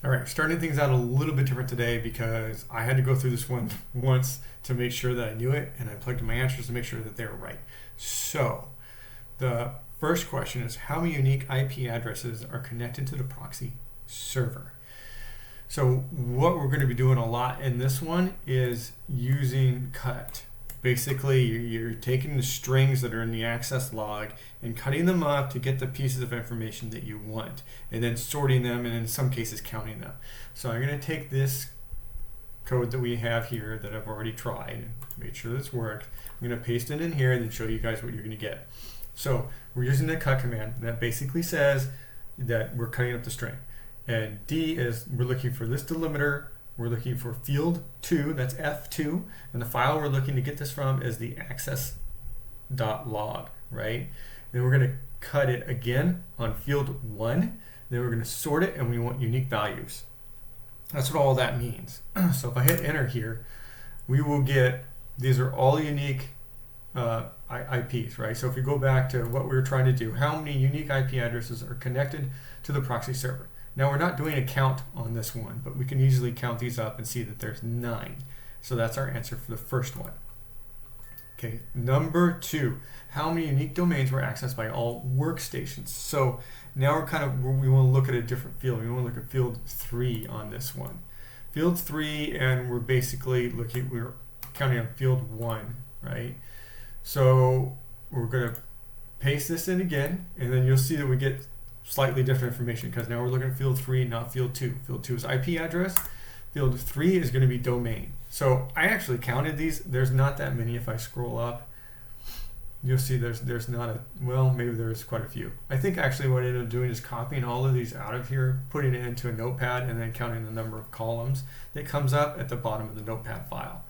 All right, starting things out a little bit different today because I had to go through this one once to make sure that I knew it, and I plugged in my answers to make sure that they were right. So, the first question is, how many unique IP addresses are connected to the proxy server? So what we're going to be doing a lot in this one is using cut. Basically, you're taking the strings that are in the access log and cutting them up to get the pieces of information that you want, and then sorting them, and in some cases counting them. So I'm going to take this code that we have here that I've already tried and made sure this worked. I'm going to paste it in here and then show you guys what you're going to get. So we're using the cut command that basically says that we're cutting up the string. And D is we're looking for this delimiter. We're looking for field 2, that's F2, and the file we're looking to get this from is the access.log, right? Then we're going to cut it again on field 1. Then we're going to sort it, and we want unique values. That's what all that means. So if I hit enter here, we will get, these are all unique IPs, right? So if we go back to what we were trying to do, how many unique IP addresses are connected to the proxy server? Now we're not doing a count on this one, but we can easily count these up and see that there's 9. So that's our answer for the first one. Okay, number 2, how many unique domains were accessed by all workstations? So now we want to look at a different field. We want to look at field 3 on this one. Field 3, and we're basically we're counting on field 1, right? So we're going to paste this in again, and then you'll see that we get slightly different information because now we're looking at field 3, not field 2. Field 2 is IP address. Field 3 is going to be domain. So I actually counted these. There's not that many. If I scroll up, you'll see there's not a, well, maybe there's quite a few. I think actually what I ended up doing is copying all of these out of here, putting it into a notepad, and then counting the number of columns that comes up at the bottom of the notepad file.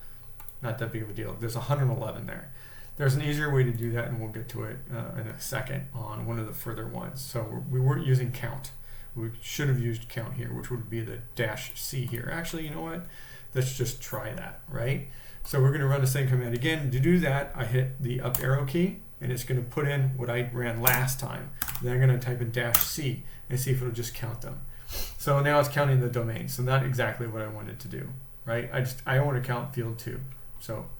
Not that big of a deal. There's 111 there. There's an easier way to do that, and we'll get to it in a second on one of the further ones. So we weren't using count. We should have used count here, which would be the -C here. Actually, you know what? Let's just try that, right? So we're going to run the same command again. To do that, I hit the up arrow key, and it's going to put in what I ran last time. Then I'm going to type in -C and see if it'll just count them. So now it's counting the domain. So not exactly what I wanted to do, right? I want to count field 2. So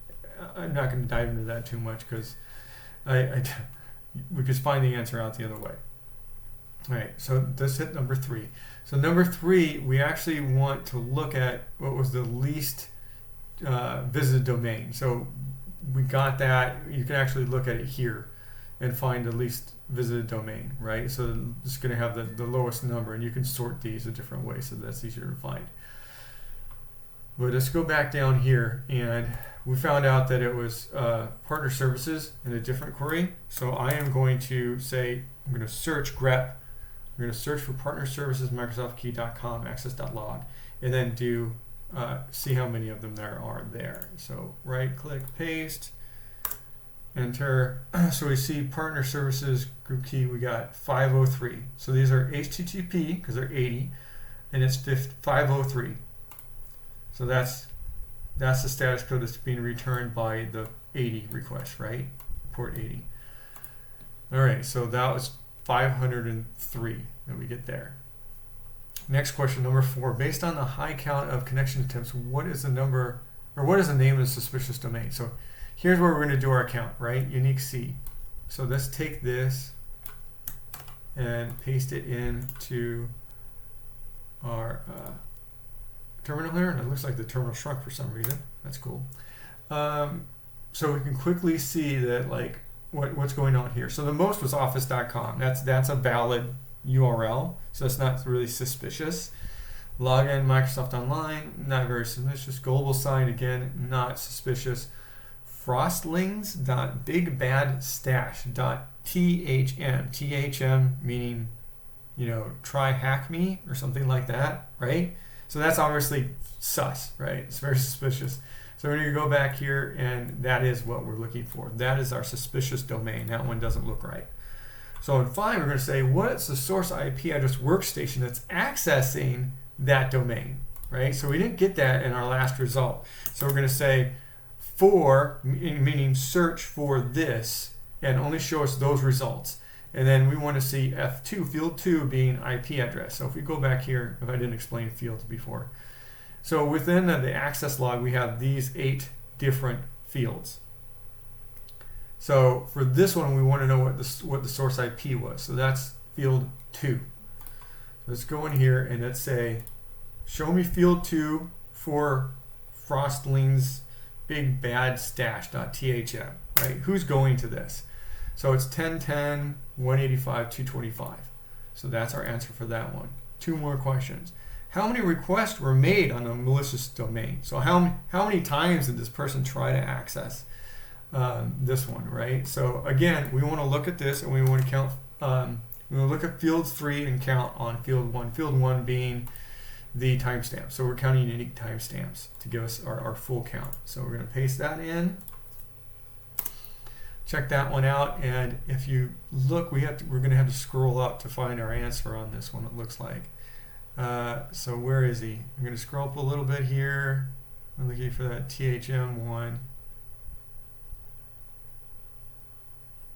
I'm not going to dive into that too much because we could find the answer out the other way. All right, so let's hit number 3. So number 3, we actually want to look at what was the least visited domain. So we got that. You can actually look at it here and find the least visited domain, right? So it's going to have the lowest number, and you can sort these a different way, so that's easier to find. But let's go back down here, and we found out that it was partner services in a different query. So I am going to say, I'm going to search grep. I'm going to search for partner services, microsoftkey.com, access.log, and then do see how many of them there are there. So right click, paste, enter. So we see partner services group key, we got 503. So these are HTTP because they're 80, and it's 503. So that's the status code that's being returned by the 80 request, right? Port 80. All right, so that was 503 that we get there. Next question, number 4. Based on the high count of connection attempts, what is the number, or what is the name of the suspicious domain? So here's where we're going to do our count, right? Unique C. So let's take this and paste it into our terminal here, and it looks like the terminal shrunk for some reason. That's cool. So we can quickly see that, like, what's going on here. So the most was office.com. That's a valid URL, so it's not really suspicious. Login Microsoft Online, not very suspicious. Global sign, again, not suspicious. Frostlings.bigbadstash.thm. THM meaning, TryHackMe or something like that, right? So that's obviously sus, right? It's very suspicious. So we're going to go back here, and that is what we're looking for. That is our suspicious domain. That one doesn't look right. So in 5, we're going to say, what's the source IP address workstation that's accessing that domain, right? So we didn't get that in our last result. So we're going to say for, meaning search for this, and only show us those results. And then we want to see F2, field 2 being IP address. So if we go back here, if I didn't explain fields before. So within the access log, we have these 8 different fields. So for this one, we want to know what the source IP was. So that's field 2. So let's go in here and let's say, show me field 2 for Frostling's big bad stash.thm, right? Who's going to this? So it's 1010, 185, 225. So that's our answer for that one. 2 more questions. How many requests were made on a malicious domain? So how many times did this person try to access this one, right? So again, we want to look at this and we want to count, we want to look at field 3 and count on field 1. Field 1 being the timestamp. So we're counting unique timestamps to give us our full count. So we're going to paste that in. Check that one out, and if you look, we're going to have to scroll up to find our answer on this one, it looks like. So where is he? I'm going to scroll up a little bit here. I'm looking for that THM one.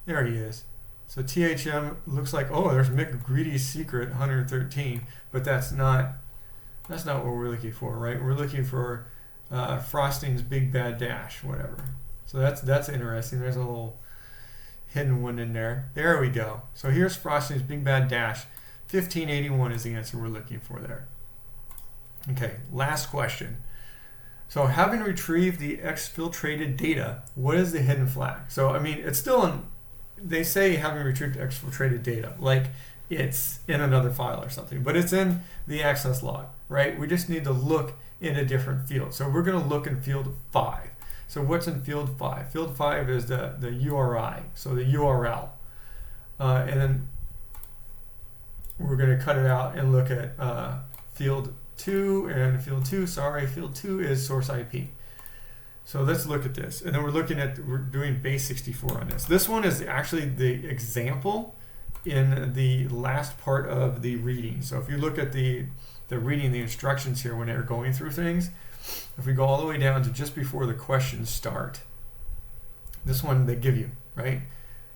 There he is. So THM looks like, oh, there's McGreedy's secret 113, but that's not what we're looking for, right? We're looking for Frosting's big bad dash, whatever. So that's interesting. There's a little hidden one in there. There we go. So here's Frosting's big bad dash. 1581 is the answer we're looking for there. Okay, last question. So having retrieved the exfiltrated data, what is the hidden flag? So I mean, it's still in, they say having retrieved exfiltrated data, like it's in another file or something, but it's in the access log, right? We just need to look in a different field. So we're going to look in field 5. So what's in field 5? Field 5 is the URI, so the URL. And then we're going to cut it out and look at field 2, and field 2 is source IP. So let's look at this. And then we're doing base 64 on this. This one is actually the example in the last part of the reading. So if you look at the reading, the instructions here when they're going through things, if we go all the way down to just before the questions start, this one they give you, right?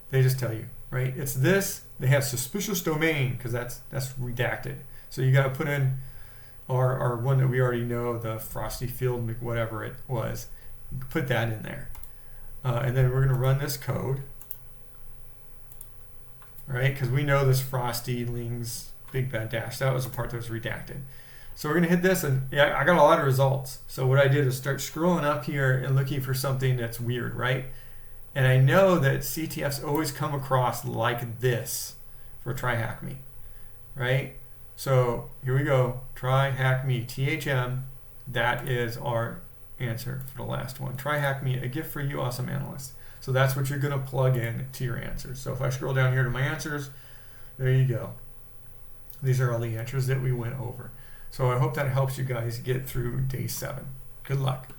They just tell you, right? It's this. They have suspicious domain because that's redacted. So you got to put in our one that we already know, the Frosty Field, whatever it was. Put that in there, and then we're going to run this code, right? Because we know this Frosty Ling's big bad dash. That was the part that was redacted. So we're going to hit this, and yeah, I got a lot of results. So what I did is start scrolling up here and looking for something that's weird, right? And I know that CTFs always come across like this for TryHackMe, right? So here we go, TryHackMe, THM, that is our answer for the last one. TryHackMe, a gift for you, awesome analysts. So that's what you're going to plug in to your answers. So if I scroll down here to my answers, there you go. These are all the answers that we went over. So I hope that helps you guys get through day 7. Good luck.